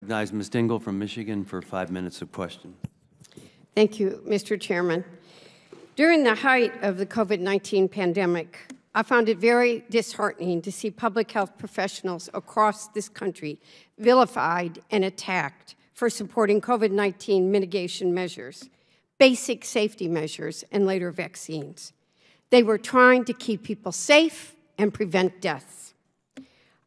recognize Ms. Dingell from Michigan for 5 minutes of question. Thank you, Mr. Chairman. During the height of the COVID-19 pandemic, I found it very disheartening to see public health professionals across this country vilified and attacked for supporting COVID-19 mitigation measures, basic safety measures, and later vaccines. They were trying to keep people safe and prevent deaths.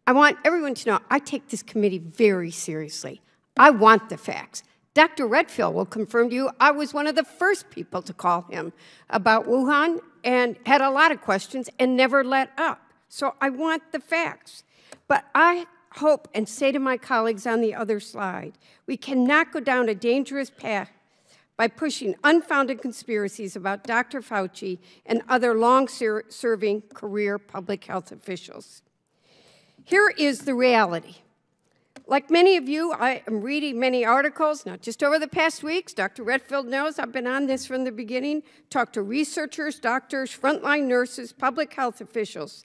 I want everyone to know I take this committee very seriously. I want the facts. Dr. Redfield will confirm to you I was one of the first people to call him about Wuhan and had a lot of questions and never let up. So I want the facts. But I hope and say to my colleagues on the other side, we cannot go down a dangerous path by pushing unfounded conspiracies about Dr. Fauci and other long-serving career public health officials. Here is the reality. Like many of you, I am reading many articles, not just over the past weeks. Dr. Redfield knows I've been on this from the beginning, talked to researchers, doctors, frontline nurses, public health officials.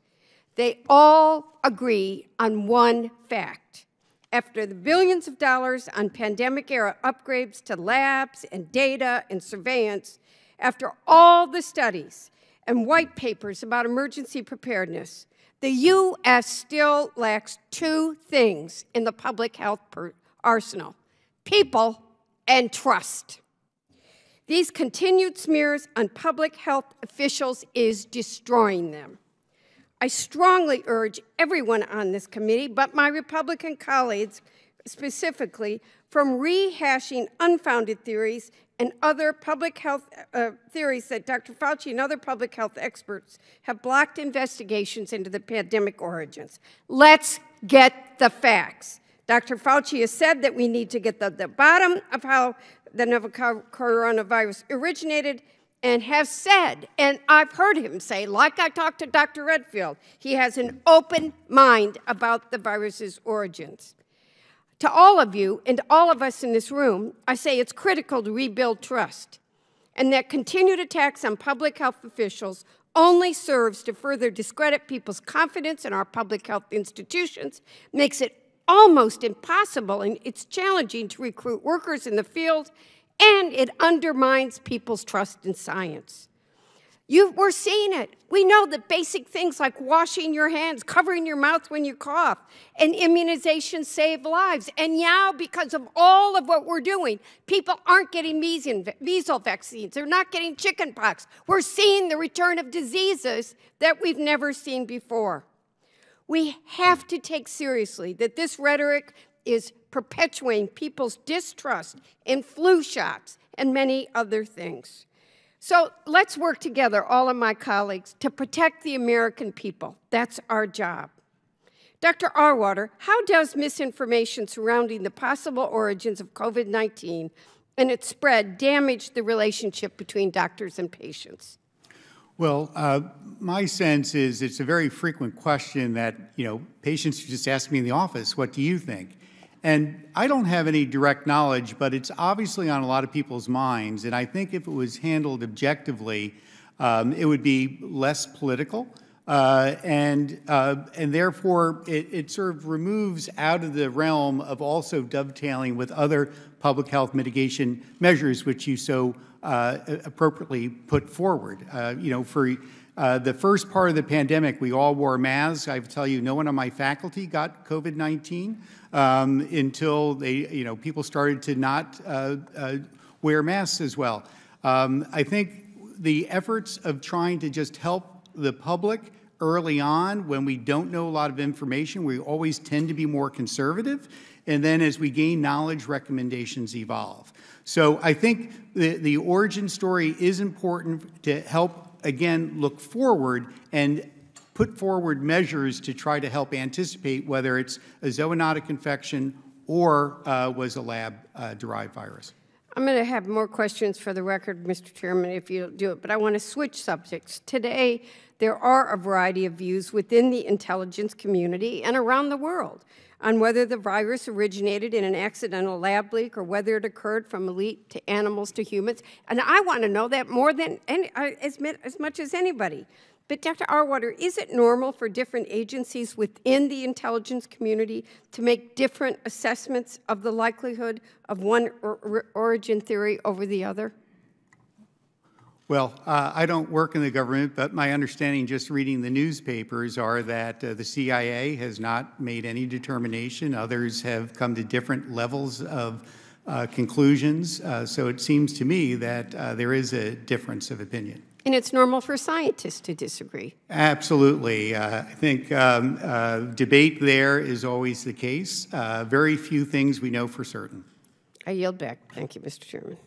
They all agree on one fact. After the billions of dollars on pandemic-era upgrades to labs and data and surveillance, after all the studies and white papers about emergency preparedness, the U.S. still lacks two things in the public health arsenal: people and trust. These continued smears on public health officials is destroying them. I strongly urge everyone on this committee, but my Republican colleagues specifically, from rehashing unfounded theories and other public health theories that Dr. Fauci and other public health experts have blocked investigations into the pandemic origins. Let's get the facts. Dr. Fauci has said that we need to get the bottom of how the novel coronavirus originated, and has said, and I've heard him say, like I talked to Dr. Redfield, he has an open mind about the virus's origins. To all of you and all of us in this room, I say it's critical to rebuild trust, and that continued attacks on public health officials only serves to further discredit people's confidence in our public health institutions, makes it almost impossible and it's challenging to recruit workers in the field, and it undermines people's trust in science. We're seeing it. We know that basic things like washing your hands, covering your mouth when you cough, and immunization save lives. And now, because of all of what we're doing, people aren't getting measles vaccines. They're not getting chickenpox. We're seeing the return of diseases that we've never seen before. We have to take seriously that this rhetoric is perpetuating people's distrust in flu shots and many other things. So let's work together, all of my colleagues, to protect the American people. That's our job. Dr. Arwater, how does misinformation surrounding the possible origins of COVID-19 and its spread damage the relationship between doctors and patients? Well, my sense is it's a very frequent question that, patients just ask me in the office, what do you think? And I don't have any direct knowledge, but it's obviously on a lot of people's minds. And I think if it was handled objectively, it would be less political. And therefore, it sort of removes out of the realm of also dovetailing with other public health mitigation measures, which you so appropriately put forward. For the first part of the pandemic, we all wore masks. I tell you, no one on my faculty got COVID-19 until people started to not wear masks as well. I think the efforts of trying to just help the public early on, when we don't know a lot of information, we always tend to be more conservative. And then as we gain knowledge, recommendations evolve. So I think the origin story is important to help, again, look forward and put forward measures to try to help anticipate whether it's a zoonotic infection or was a lab-derived virus. I'm going to have more questions for the record, Mr. Chairman, if you'll do it, but I want to switch subjects. Today, there are a variety of views within the intelligence community and around the world on whether the virus originated in an accidental lab leak or whether it occurred from elite to animals to humans. And I want to know that more than as much as anybody. But Dr. Arwater, is it normal for different agencies within the intelligence community to make different assessments of the likelihood of one origin theory over the other? Well, I don't work in the government, but my understanding just reading the newspapers are that the CIA has not made any determination. Others have come to different levels of conclusions. So it seems to me that there is a difference of opinion. And it's normal for scientists to disagree. Absolutely. I think debate there is always the case. Very few things we know for certain. I yield back. Thank you, Mr. Chairman.